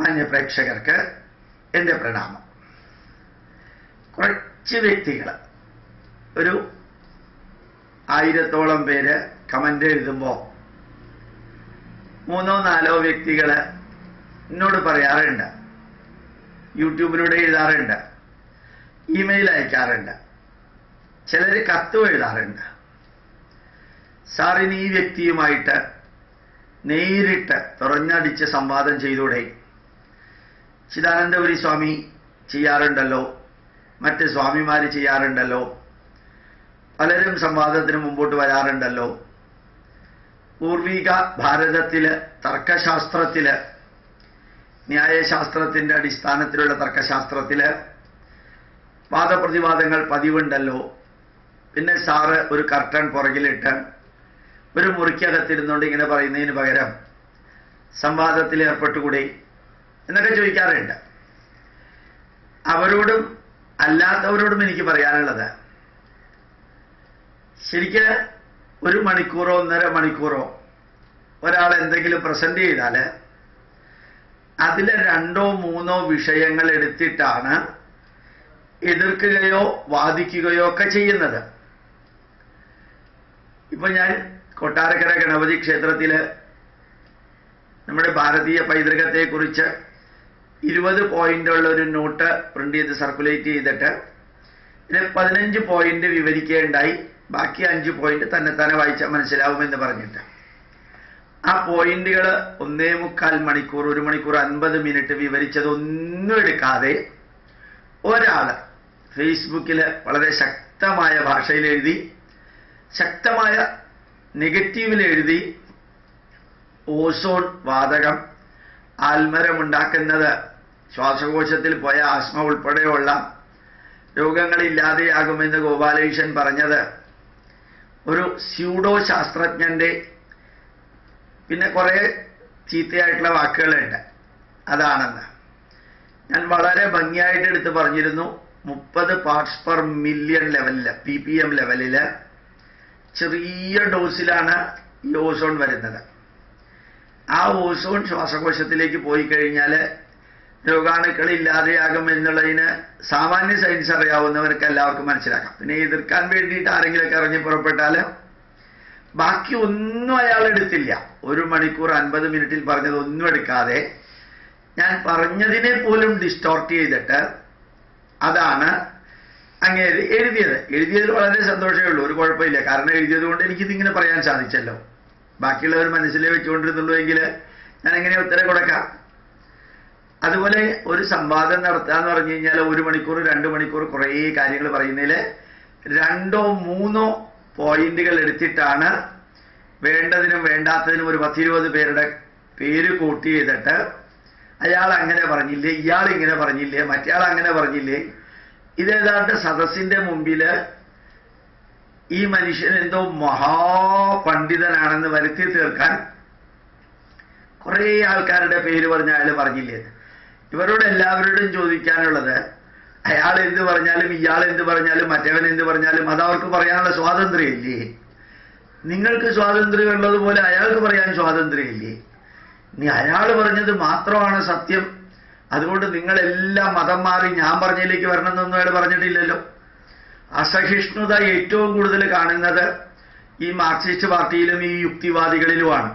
മാന്യ പ്രേക്ഷകർക്ക് എൻ്റെ പ്രണാമം. കുറച്ച് വ്യക്തികൾ, ഒരു 1000-ഓളം പേര് കമന്റ് എഴുതുമ്പോൾ 3-4 വ്യക്തികൾ എന്നോട് പറയാറുണ്ട്, യൂട്യൂബിലൂടെ എഴുതാറുണ്ട്, ഇമെയിൽ അയക്കാറുണ്ട്, ചിലർ കത്തും എഴുതാറുണ്ട്. സാറിന് ഈ വ്യക്തിയുമായിട്ട് നേരിട്ട് തുറന്നടിച്ച് സംവാദം ചെയ്തൂടെ? ചിദാനന്ദപുരി സ്വാമി ചെയ്യാറുണ്ടല്ലോ, മറ്റ് സ്വാമിമാർ ചെയ്യാറുണ്ടല്ലോ, പലരും സംവാദത്തിന് മുമ്പോട്ട് വരാറുണ്ടല്ലോ. പൂർവിക ഭാരതത്തില് തർക്കശാസ്ത്രത്തില്, ന്യായശാസ്ത്രത്തിന്റെ അടിസ്ഥാനത്തിലുള്ള തർക്കശാസ്ത്രത്തില് വാദപ്രതിവാദങ്ങൾ പതിവുണ്ടല്ലോ. പിന്നെ സാറ് ഒരു കർട്ടൻ പുറകിലിട്ട് ഒരു മുറിക്കകത്തിരുന്നുകൊണ്ട് ഇങ്ങനെ പറയുന്നതിന് പകരം സംവാദത്തിൽ ഏർപ്പെട്ടുകൂടെ എന്നൊക്കെ ചോദിക്കാറുണ്ട്. അവരോടും അല്ലാത്തവരോടും എനിക്ക് പറയാനുള്ളത്, ശരിക്ക് 1 മണിക്കൂറോ 1.5 മണിക്കൂറോ ഒരാൾ എന്തെങ്കിലും പ്രസന്റ് ചെയ്താൽ അതിലെ 2-3 വിഷയങ്ങൾ എടുത്തിട്ടാണ് എതിർക്കുകയോ വാദിക്കുകയോ ഒക്കെ ചെയ്യുന്നത്. ഇപ്പൊ ഞാൻ കൊട്ടാരക്കര ഗണപതി ക്ഷേത്രത്തില് നമ്മുടെ ഭാരതീയ പൈതൃകത്തെക്കുറിച്ച് 20 പോയിന്റുള്ള ഒരു നോട്ട് പ്രിന്റ് ചെയ്ത് സർക്കുലേറ്റ് ചെയ്തിട്ട് ഇതിൽ 15 പോയിന്റ് വിവരിക്കുകയുണ്ടായി. ബാക്കി 5 പോയിന്റ് തന്നെത്താനെ വായിച്ചാൽ മനസ്സിലാവുമെന്ന് പറഞ്ഞിട്ട് ആ പോയിന്റുകൾ 1.25 മണിക്കൂർ, 1 മണിക്കൂർ 50 മിനിറ്റ് വിവരിച്ചതൊന്നും എടുക്കാതെ ഒരാള് ഫേസ്ബുക്കിൽ വളരെ ശക്തമായ ഭാഷയിൽ എഴുതി, ശക്തമായ നെഗറ്റീവിൽ എഴുതി, ഓസോൺ വാതകം ആൽമരമുണ്ടാക്കുന്നത് ശ്വാസകോശത്തിൽ പോയ ആസ്മ ഉൾപ്പെടെയുള്ള രോഗങ്ങളില്ലാതെയാകുമെന്ന് ഗോപാലകൃഷ്ണൻ പറഞ്ഞത് ഒരു സ്യൂഡോ ശാസ്ത്രജ്ഞന്റെ, പിന്നെ കുറെ ചീത്തയായിട്ടുള്ള വാക്കുകളുണ്ട്, അതാണെന്ന് ഞാൻ വളരെ ഭംഗിയായിട്ട് എടുത്ത് പറഞ്ഞിരുന്നു. 30 പാർട്സ് പെർ മില്യൺ ലെവലില്, ppm ലെവലില് ചെറിയ ഡോസിലാണ് ഈ ഓസോൺ വരുന്നത്. ആ ഓസോൺ ശ്വാസകോശത്തിലേക്ക് പോയി കഴിഞ്ഞാൽ രോഗാണുക്കൾ ഇല്ലാതെയാകും എന്നുള്ളതിന് സാമാന്യ സയൻസ് അറിയാവുന്നവർക്ക് എല്ലാവർക്കും മനസ്സിലാക്കാം. പിന്നെ എതിർക്കാൻ വേണ്ടിയിട്ട് ആരെങ്കിലുമൊക്കെ ഇറങ്ങി പുറപ്പെട്ടാൽ ബാക്കി ഒന്നും അയാൾ എടുത്തില്ല. 1 മണിക്കൂർ 50 മിനിറ്റിൽ പറഞ്ഞതൊന്നും എടുക്കാതെ ഞാൻ പറഞ്ഞതിനെ പോലും ഡിസ്റ്റോർട്ട് ചെയ്തിട്ട് അതാണ് അങ്ങേര് എഴുതിയത്. എഴുതിയതിൽ വളരെ സന്തോഷമേ ഉള്ളൂ, ഒരു കുഴപ്പമില്ല. കാരണം എഴുതിയത് കൊണ്ട് എനിക്കിതിങ്ങനെ പറയാൻ സാധിച്ചല്ലോ. ബാക്കിയുള്ളവർ മനസ്സിലേ വെച്ചുകൊണ്ടിരുന്നുള്ളൂ എങ്കിൽ ഞാൻ എങ്ങനെ ഉത്തരം കൊടുക്കാം? അതുപോലെ ഒരു സംവാദം നടത്താന്ന് പറഞ്ഞു കഴിഞ്ഞാൽ 1 മണിക്കൂർ 2 മണിക്കൂർ കുറേ കാര്യങ്ങൾ പറയുന്നതിൽ 2-3 പോയിന്റുകൾ എടുത്തിട്ടാണ് വേണ്ടതിനും വേണ്ടാത്തതിനും ഒരു 10-20 പേരുടെ പേര് കൂട്ടി ചെയ്തിട്ട് അയാൾ അങ്ങനെ പറഞ്ഞില്ലേ, ഇയാൾ ഇങ്ങനെ പറഞ്ഞില്ലേ, മറ്റയാൾ അങ്ങനെ പറഞ്ഞില്ലേ, ഇതേതാണ്ട് സദസ്സിന്റെ മുമ്പിൽ ഈ മനുഷ്യൻ എന്തോ മഹാപണ്ഡിതനാണെന്ന് വരുത്തി തീർക്കാൻ കുറേ ആൾക്കാരുടെ പേര് പറഞ്ഞ അയാൾ പറഞ്ഞില്ലേ. ഇവരോട് എല്ലാവരോടും ചോദിക്കാനുള്ളത്, അയാൾ എന്ത് പറഞ്ഞാലും ഇയാൾ എന്ത് പറഞ്ഞാലും മറ്റവൻ എന്ത് പറഞ്ഞാലും അതവർക്ക് പറയാനുള്ള സ്വാതന്ത്ര്യമില്ലേ? നിങ്ങൾക്ക് സ്വാതന്ത്ര്യമുള്ളതുപോലെ അയാൾക്ക് പറയാൻ സ്വാതന്ത്ര്യമില്ലേ? ഇനി അയാൾ പറഞ്ഞത് മാത്രമാണ് സത്യം, അതുകൊണ്ട് നിങ്ങളെല്ലാം മതം മാറി ഞാൻ പറഞ്ഞതിലേക്ക് വരണമെന്നൊന്നും അയാൾ പറഞ്ഞിട്ടില്ലല്ലോ. അസഹിഷ്ണുത ഏറ്റവും കൂടുതൽ കാണുന്നത് ഈ മാർക്സിസ്റ്റ് പാർട്ടിയിലും ഈ യുക്തിവാദികളിലുമാണ്.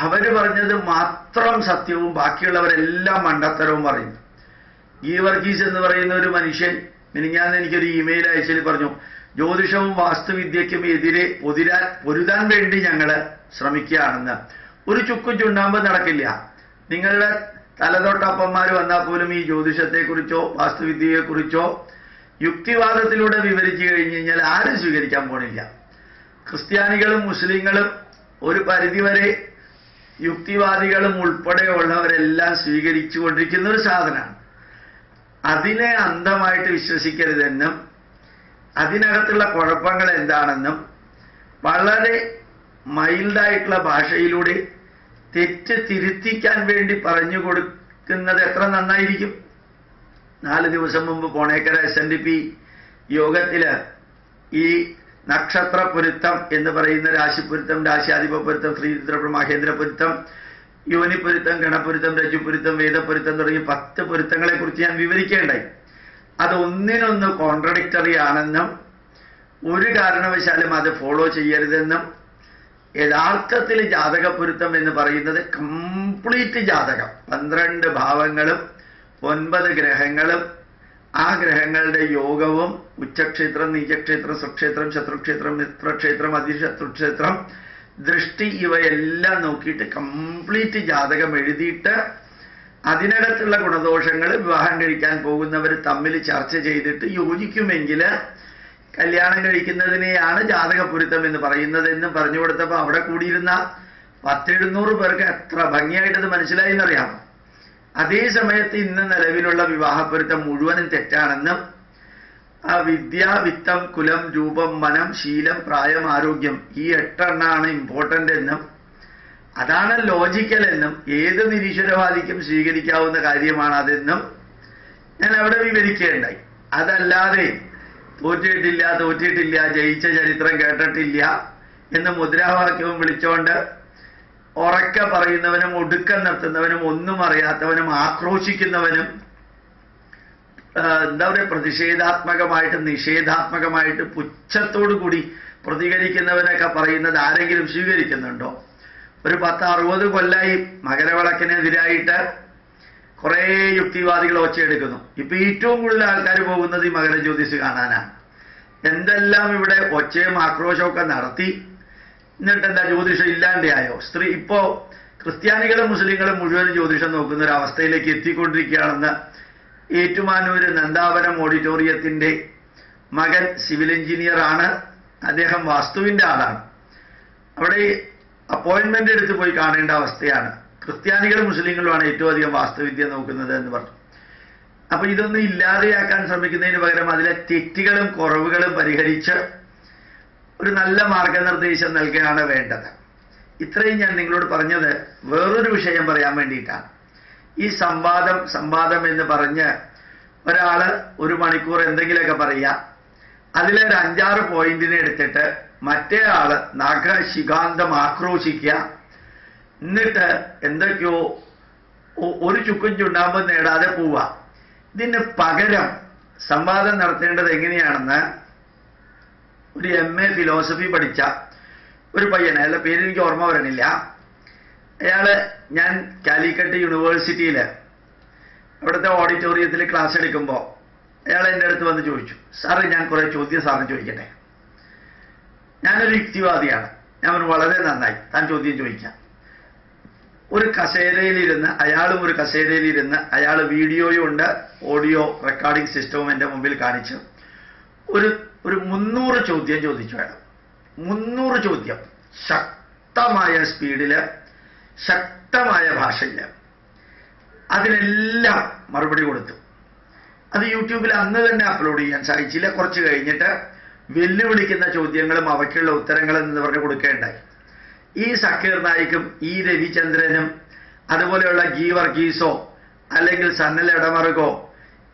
അവര് പറഞ്ഞത് മാത്രം സത്യവും ബാക്കിയുള്ളവരെല്ലാം മണ്ടത്തരവും പറയും. ഈ വർഗീസ് എന്ന് പറയുന്ന ഒരു മനുഷ്യൻ മിനിഞ്ഞാന്ന് എനിക്കൊരു ഇമെയിൽ അയച്ചതിൽ പറഞ്ഞു, ജ്യോതിഷവും വാസ്തുവിദ്യയ്ക്കും എതിരെ പൊരുതാൻ വേണ്ടി ഞങ്ങള് ശ്രമിക്കുകയാണെന്ന്. ഒരു ചുക്കും ചുണ്ണാമ്പ് നടക്കില്ല. നിങ്ങളുടെ തലതൊട്ടപ്പന്മാർ വന്നാൽ പോലും ഈ ജ്യോതിഷത്തെക്കുറിച്ചോ വാസ്തുവിദ്യയെക്കുറിച്ചോ യുക്തിവാദത്തിലൂടെ വിവരിച്ചു കഴിഞ്ഞു കഴിഞ്ഞാൽ ആരും സ്വീകരിക്കാൻ പോണില്ല. ക്രിസ്ത്യാനികളും മുസ്ലിങ്ങളും ഒരു പരിധിവരെ യുക്തിവാദികളും ഉൾപ്പെടെയുള്ളവരെല്ലാം സ്വീകരിച്ചു കൊണ്ടിരിക്കുന്ന ഒരു സാധനമാണ്. അതിനെ അന്ധമായിട്ട് വിശ്വസിക്കരുതെന്നും അതിനകത്തുള്ള കുഴപ്പങ്ങൾ എന്താണെന്നും വളരെ മൈൽഡായിട്ടുള്ള ഭാഷയിലൂടെ തെറ്റ് തിരുത്തിക്കാൻ വേണ്ടി പറഞ്ഞു കൊടുക്കുന്നത് എത്ര നന്നായിരിക്കും. 4 ദിവസം മുമ്പ് പോണേക്കര SNDP യോഗത്തില് ഈ നക്ഷത്ര പൊരുത്തം എന്ന് പറയുന്ന രാശിപ്പൊരുത്തം, രാശിയാധിപ പൊരുത്തം, ശ്രീരുദ്ര മഹേന്ദ്ര പൊരുത്തം, യോനിപ്പൊരുത്തം, ഗണപ്പൊരുത്തം, രജ്ജുപ്പൊരുത്തം, വേദപ്പൊരുത്തം തുടങ്ങി 10 പൊരുത്തങ്ങളെ കുറിച്ച് ഞാൻ വിവരിക്കേണ്ടായി. അത് ഒന്നിനൊന്ന് കോൺട്രഡിക്ടറി ആണെന്നും ഒരു കാരണവശാലും അത് ഫോളോ ചെയ്യരുതെന്നും, യഥാർത്ഥത്തിൽ ജാതകപ്പൊരുത്തം എന്ന് പറയുന്നത് കംപ്ലീറ്റ് ജാതകം, 12 ഭാവങ്ങളും 9 ഗ്രഹങ്ങളും ആ ഗ്രഹങ്ങളുടെ യോഗവും, ഉച്ചക്ഷേത്രം, നീചക്ഷേത്രം, സ്വക്ഷേത്രം, ശത്രുക്ഷേത്രം, മിത്രക്ഷേത്രം, അതിശത്രുക്ഷേത്രം, ദൃഷ്ടി, ഇവയെല്ലാം നോക്കിയിട്ട് കംപ്ലീറ്റ് ജാതകം എഴുതിയിട്ട് അതിനകത്തുള്ള ഗുണദോഷങ്ങൾ വിവാഹം കഴിക്കാൻ പോകുന്നവർ തമ്മിൽ ചർച്ച ചെയ്തിട്ട് യോജിക്കുമെങ്കിൽ കല്യാണം കഴിക്കുന്നതിനെയാണ് ജാതകപ്പൊരുത്തം എന്ന് പറയുന്നതെന്നും പറഞ്ഞു കൊടുത്തപ്പോൾ അവിടെ കൂടിയിരുന്ന 700 പേർക്ക് എത്ര ഭംഗിയായിട്ടത് മനസ്സിലായി എന്നറിയാം. അതേ സമയത്ത് ഇന്ന് നിലവിലുള്ള വിവാഹപ്പൊരുത്തം മുഴുവനും തെറ്റാണെന്നും ആ വിദ്യ, വിത്തം, കുലം, രൂപം, മനം, ശീലം, പ്രായം, ആരോഗ്യം, ഈ 8 എണ്ണമാണ് ഇമ്പോർട്ടൻ്റ് എന്നും അതാണ് ലോജിക്കൽ എന്നും ഏത് നിരീശ്വരവാദിക്കും സ്വീകരിക്കാവുന്ന കാര്യമാണ് അതെന്നും ഞാൻ അവിടെ വിവരിക്കുകയുണ്ടായി. അതല്ലാതെ തോറ്റിട്ടില്ല, ജയിച്ച ചരിത്രം കേട്ടിട്ടില്ല എന്ന് മുദ്രാവാക്യവും വിളിച്ചോണ്ട് ഉറക്കെ പറയുന്നവനും, ഒടുക്കം നിർത്തുന്നവനും, ഒന്നും അറിയാത്തവനും, ആക്രോശിക്കുന്നവനും, എന്താ പറയുക, പ്രതിഷേധാത്മകമായിട്ട് നിഷേധാത്മകമായിട്ട് പുച്ഛത്തോടു കൂടി പ്രതികരിക്കുന്നവനൊക്കെ പറയുന്നത് ആരെങ്കിലും സ്വീകരിക്കുന്നുണ്ടോ? ഒരു 10-60 കൊല്ലായി മകരവിളക്കിനെതിരായിട്ട് കുറേ യുക്തിവാദികൾ ഒച്ചയെടുക്കുന്നു. ഇപ്പൊ ഏറ്റവും കൂടുതൽ ആൾക്കാർ പോകുന്നത് ഈ മകരജ്യോതിസ് കാണാനാണ്. എന്തെല്ലാം ഇവിടെ ഒച്ചയും ആക്രോശമൊക്കെ നടത്തി, എന്നിട്ട് എന്താ ജ്യോതിഷം ഇല്ലാണ്ടായോ? ഇപ്പോ ക്രിസ്ത്യാനികളും മുസ്ലിങ്ങളും മുഴുവൻ ജ്യോതിഷം നോക്കുന്ന ഒരു അവസ്ഥയിലേക്ക് എത്തിക്കൊണ്ടിരിക്കുകയാണെന്ന് ഏറ്റുമാനൂര് നന്ദാവനം ഓഡിറ്റോറിയത്തിന്റെ മകൻ സിവിൽ എഞ്ചിനീയർ ആണ്. അദ്ദേഹം വാസ്തുവിന്റെ ആളാണ്. അവിടെ അപ്പോയിന്റ്മെന്റ് എടുത്ത് പോയി കാണേണ്ട അവസ്ഥയാണ്. ക്രിസ്ത്യാനികളും മുസ്ലിങ്ങളുമാണ് ഏറ്റവും അധികം വാസ്തുവിദ്യ നോക്കുന്നത് എന്ന് പറഞ്ഞു. അപ്പൊ ഇതൊന്നും ഇല്ലാതെയാക്കാൻ ശ്രമിക്കുന്നതിന് പകരം അതിലെ തെറ്റുകളും കുറവുകളും പരിഹരിച്ച് ഒരു നല്ല മാർഗനിർദ്ദേശം നൽകുകയാണ് വേണ്ടത്. ഇത്രയും ഞാൻ നിങ്ങളോട് പറഞ്ഞത് വേറൊരു വിഷയം പറയാൻ വേണ്ടിയിട്ടാണ്. ഈ സംവാദം എന്ന് പറഞ്ഞ് ഒരാള് 1 മണിക്കൂർ എന്തെങ്കിലുമൊക്കെ പറയുക, അതിലൊരു 5-6 പോയിന്റിനെ എടുത്തിട്ട് മറ്റേ ആള് നാഗശികാന്തം ആക്രോശിക്കുക, എന്നിട്ട് എന്തൊക്കെയോ ഒരു ചുക്കും ചുണ്ടാമ്പും നേടാതെ പോവുക. ഇതിന് പകരം സംവാദം നടത്തേണ്ടത് എങ്ങനെയാണെന്ന് ഒരു MA ഫിലോസഫി പഠിച്ച ഒരു പയ്യൻ, അയാളുടെ പേര് എനിക്ക് ഓർമ്മ വരണില്ല, ഞാൻ കാലിക്കറ്റ് യൂണിവേഴ്സിറ്റിയിൽ അവിടുത്തെ ഓഡിറ്റോറിയത്തിൽ ക്ലാസ് എടുക്കുമ്പോൾ അയാൾ എൻ്റെ അടുത്ത് വന്ന് ചോദിച്ചു, സാറ് ഞാൻ കുറേ ചോദ്യം സാറിന് ചോദിക്കട്ടെ? ഞാനൊരു യുക്തിവാദിയാണ്. ഞാൻ പറഞ്ഞു, വളരെ നന്നായി, താൻ ചോദ്യം ചോദിക്കാം. ഒരു കസേരയിലിരുന്ന്, അയാളും ഒരു കസേരയിലിരുന്ന്, അയാൾ വീഡിയോയും ഉണ്ട്, ഓഡിയോ റെക്കോർഡിംഗ് സിസ്റ്റവും എൻ്റെ മുമ്പിൽ കാണിച്ചു ഒരു 300 ചോദ്യം ചോദിച്ചു. അയാൾ 300 ചോദ്യം ശക്തമായ സ്പീഡില്, ശക്തമായ ഭാഷയില്, അതിനെല്ലാം മറുപടി കൊടുത്തു. അത് യൂട്യൂബിൽ അന്ന് തന്നെ അപ്ലോഡ് ചെയ്യാൻ സാധിച്ചില്ല. കുറച്ച് കഴിഞ്ഞിട്ട് വെല്ലുവിളിക്കുന്ന ചോദ്യങ്ങളും അവയ്ക്കുള്ള ഉത്തരങ്ങളും എന്ന് പറഞ്ഞ് കൊടുക്കേണ്ടായി. ഈ സക്കീർ നായിക്കും ഈ രവിചന്ദ്രനും അതുപോലെയുള്ള ഗീ വർഗീസോ അല്ലെങ്കിൽ സന്നൽ ഇടമറുകോ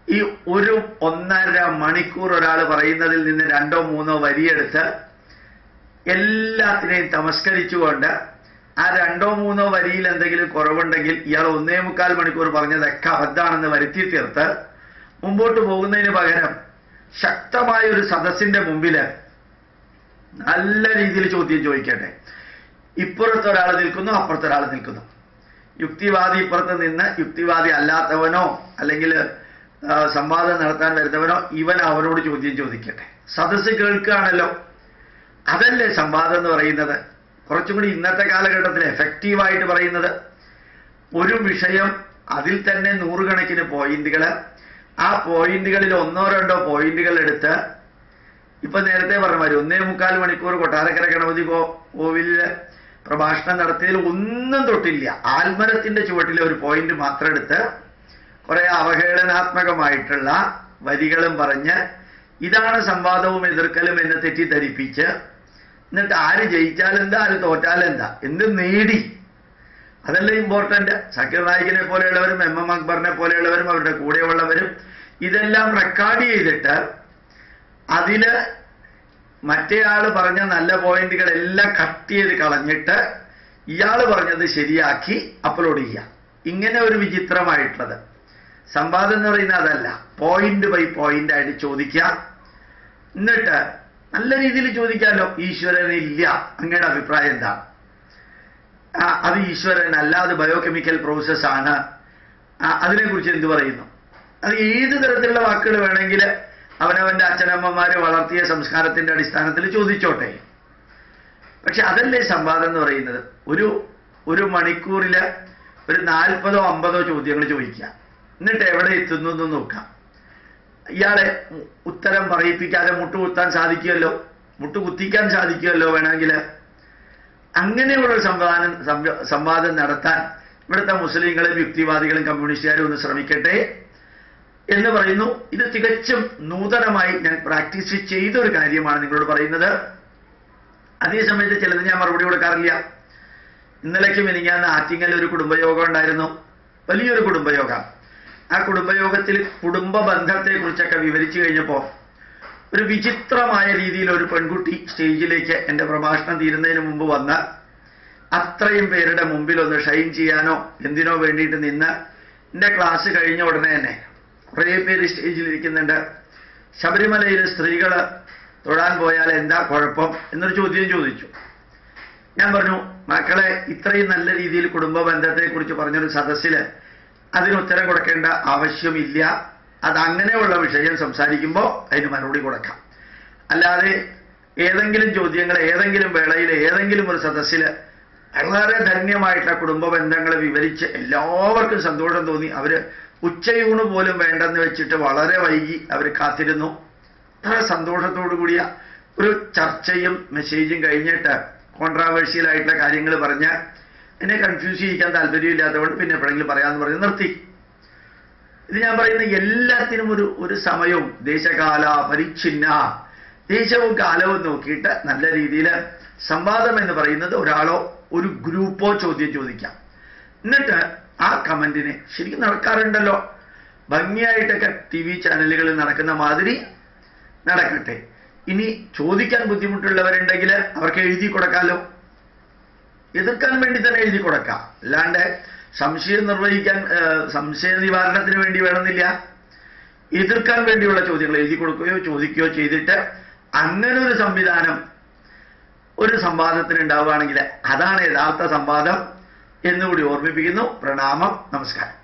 ഈ 1-1.5 മണിക്കൂർ ഒരാൾ പറയുന്നതിൽ നിന്ന് 2-3 വരിയെടുത്ത് എല്ലാത്തിനെയും തമസ്കരിച്ചുകൊണ്ട് ആ 2-3 വരിയിൽ എന്തെങ്കിലും കുറവുണ്ടെങ്കിൽ ഇയാൾ 1.25 മണിക്കൂർ പറഞ്ഞതൊക്കെ അബദ്ധാണെന്ന് വരുത്തി തീർത്ത് മുമ്പോട്ട് പോകുന്നതിന് പകരം ശക്തമായ ഒരു സദസ്സിന്റെ മുമ്പില് നല്ല രീതിയിൽ ചോദ്യം ചോദിക്കട്ടെ. ഇപ്പുറത്തൊരാൾ നിൽക്കുന്നു, അപ്പുറത്തൊരാൾ നിൽക്കുന്നു. യുക്തിവാദി ഇപ്പുറത്ത് നിന്ന് യുക്തിവാദി അല്ലാത്തവനോ അല്ലെങ്കിൽ സംവാദം നടത്താൻ വരുന്നവനോ ഇവൻ അവനോട് ചോദ്യം ചോദിക്കട്ടെ. സദസ്സ് കേൾക്കുകയാണല്ലോ. അതല്ലേ സംവാദം എന്ന് പറയുന്നത്. കുറച്ചും കൂടി ഇന്നത്തെ കാലഘട്ടത്തിൽ എഫക്റ്റീവായിട്ട് പറയുന്നത് ഒരു വിഷയം, അതിൽ തന്നെ 100 കണക്കിന് പോയിന്റുകൾ, ആ പോയിന്റുകളിൽ 1-2 പോയിന്റുകൾ എടുത്ത്, ഇപ്പൊ നേരത്തെ പറഞ്ഞ മാതിരി 1.25 മണിക്കൂർ കൊട്ടാരക്കര ഗണപതി കോവിലില് പ്രഭാഷണം നടത്തിയതിൽ ഒന്നും തൊട്ടില്ല. ആൽമരത്തിന്റെ ചുവട്ടിലെ ഒരു പോയിന്റ് മാത്രം എടുത്ത് കുറെ അവഹേളനാത്മകമായിട്ടുള്ള വരികളും പറഞ്ഞ് ഇതാണ് സംവാദവും എതിർക്കലും എന്ന് തെറ്റിദ്ധരിപ്പിച്ച്, എന്നിട്ട് ആര് ജയിച്ചാലെന്താ, ആര് തോറ്റാലെന്താ, എന്ത് നേടി, അതല്ലേ ഇമ്പോർട്ടന്റ്. സക്കീർ നായിക്കിനെ പോലെയുള്ളവരും MM അക്ബറിനെ പോലെയുള്ളവരും അവരുടെ കൂടെയുള്ളവരും ഇതെല്ലാം റെക്കോർഡ് ചെയ്തിട്ട് അതില് മറ്റേ ആള് പറഞ്ഞ നല്ല പോയിന്റുകളെല്ലാം കട്ട് ചെയ്ത് കളഞ്ഞിട്ട് ഇയാൾ പറഞ്ഞത് ശരിയാക്കി അപ്ലോഡ് ചെയ്യുക. ഇങ്ങനെ ഒരു വിചിത്രമായിട്ടുള്ളത്. സംവാദം എന്ന് പറയുന്നത് അതല്ല, പോയിന്റ് ബൈ പോയിന്റ് ആയിട്ട് ചോദിക്കുക. എന്നിട്ട് നല്ല രീതിയിൽ ചോദിക്കാമല്ലോ, ഈശ്വരനില്ല, അങ്ങയുടെ അഭിപ്രായം എന്താ? അത് ഈശ്വരനല്ല, അത് ബയോകെമിക്കൽ പ്രോസസ്സാണ്, അതിനെക്കുറിച്ച് എന്ത് പറയുന്നു? അത് ഏത് തരത്തിലുള്ള വാക്കുകൾ വേണമെങ്കിൽ അവനവൻ്റെ അച്ഛനമ്മമാരെ വളർത്തിയ സംസ്കാരത്തിന്റെ അടിസ്ഥാനത്തിൽ ചോദിച്ചോട്ടെ. പക്ഷെ അതല്ലേ സംവാദം എന്ന് പറയുന്നത്. ഒരു മണിക്കൂറിൽ ഒരു 40 or 50 ചോദ്യങ്ങൾ ചോദിക്കുക, എന്നിട്ട് എവിടെ എത്തുന്നു എന്ന് നോക്കാം. ഇയാളെ ഉത്തരം പറയിപ്പിക്കാതെ മുട്ടുകുത്താൻ സാധിക്കുമല്ലോ, മുട്ടുകുത്തിക്കാൻ സാധിക്കുമല്ലോ വേണമെങ്കിൽ. അങ്ങനെയുള്ള സംവാദം നടത്താൻ ഇവിടുത്തെ മുസ്ലിങ്ങളും യുക്തിവാദികളും കമ്മ്യൂണിസ്റ്റുകാരും ഒന്ന് ശ്രമിക്കട്ടെ എന്ന് പറയുന്നു. ഇത് തികച്ചും നൂതനമായി ഞാൻ പ്രാക്ടീസ് ചെയ്തൊരു കാര്യമാണ് നിങ്ങളോട് പറയുന്നത്. അതേസമയത്ത് ചിലത് ഞാൻ മറുപടി കൊടുക്കാറില്ല. ഇന്നലേക്ക് മിനിങ്ങാന്ന് ആറ്റിങ്ങൽ ഒരു കുടുംബയോഗം ഉണ്ടായിരുന്നു, വലിയൊരു കുടുംബയോഗം. ആ കുടുംബയോഗത്തിൽ കുടുംബ ബന്ധത്തെക്കുറിച്ചൊക്കെ വിവരിച്ചു കഴിഞ്ഞപ്പോൾ ഒരു വിചിത്രമായ രീതിയിൽ ഒരു പെൺകുട്ടി സ്റ്റേജിലേക്ക് എൻ്റെ പ്രഭാഷണം തീരുന്നതിന് മുമ്പ് വന്ന് അത്രയും പേരുടെ മുമ്പിൽ ഒന്ന് ഷൈൻ ചെയ്യാനോ എന്തിനോ വേണ്ടിയിട്ട് നിന്ന് എൻ്റെ ക്ലാസ് കഴിഞ്ഞ ഉടനെ തന്നെ കുറേ പേര് സ്റ്റേജിലിരിക്കുന്നുണ്ട്. ശബരിമലയിൽ സ്ത്രീകൾ തൊഴാൻ പോയാൽ എന്താ കുഴപ്പം എന്നൊരു ചോദ്യം ചോദിച്ചു. ഞാൻ പറഞ്ഞു, മക്കളെ, ഇത്രയും നല്ല രീതിയിൽ കുടുംബ ബന്ധത്തെക്കുറിച്ച് പറഞ്ഞൊരു സദസ്സിൽ അതിന് ഉത്തരം കൊടുക്കേണ്ട ആവശ്യമില്ല. അതങ്ങനെയുള്ള വിഷയം സംസാരിക്കുമ്പോൾ അതിന് മറുപടി കൊടുക്കാം. അല്ലാതെ ഏതെങ്കിലും ചോദ്യങ്ങൾ ഏതെങ്കിലും വേളയിൽ ഏതെങ്കിലും ഒരു സദസ്സിൽ വളരെ ധന്യമായിട്ടുള്ള കുടുംബ ബന്ധങ്ങളെ വിവരിച്ച് എല്ലാവർക്കും സന്തോഷം തോന്നി. അവർ ഉച്ചയൂണ് പോലും വേണ്ടെന്ന് വെച്ചിട്ട് വളരെ വൈകി അവർ കാത്തിരുന്നു. അത്ര സന്തോഷത്തോടു കൂടിയ ഒരു ചർച്ചയും മെസ്സേജും കഴിഞ്ഞിട്ട് കോൺട്രാവേഴ്ഷ്യൽ ആയിട്ടുള്ള കാര്യങ്ങൾ പറഞ്ഞ് എന്നെ കൺഫ്യൂസ് ചെയ്യിക്കാൻ താല്പര്യമില്ലാത്തതുകൊണ്ട് പിന്നെ എപ്പോഴെങ്കിലും പറയാമെന്ന് പറഞ്ഞ് നിർത്തി. ഇത് ഞാൻ പറയുന്ന എല്ലാത്തിനും ഒരു സമയവും ദേശകാല പരിച്ഛിന്ന, ദേശവും കാലവും നോക്കിയിട്ട് നല്ല രീതിയിൽ സംവാദം എന്ന് പറയുന്നത് ഒരാളോ ഒരു ഗ്രൂപ്പോ ചോദ്യം ചോദിക്കാം. എന്നിട്ട് ആ കമന്റിനെ ശരിക്കും നടക്കാറുണ്ടല്ലോ, ഭംഗിയായിട്ടൊക്കെ TV ചാനലുകളിൽ നടക്കുന്ന മാതിരി നടക്കട്ടെ. ഇനി ചോദിക്കാൻ ബുദ്ധിമുട്ടുള്ളവരുണ്ടെങ്കിൽ അവർക്ക് എഴുതി കൊടുക്കാമല്ലോ, എതിർക്കാൻ വേണ്ടി തന്നെ എഴുതി കൊടുക്കാം. അല്ലാണ്ട് സംശയം സംശയ നിവാരണത്തിന് വേണ്ടി വേണമെന്നില്ല. എതിർക്കാൻ വേണ്ടിയുള്ള ചോദ്യങ്ങൾ എഴുതി കൊടുക്കുകയോ ചോദിക്കുകയോ ചെയ്തിട്ട് അങ്ങനെ ഒരു സംവിധാനം ഒരു സംവാദത്തിന് ഉണ്ടാവുകയാണെങ്കിൽ അതാണ് യഥാർത്ഥ സംവാദം എന്നുകൂടി ഓർമ്മിപ്പിക്കുന്നു. പ്രണാമം, നമസ്കാരം.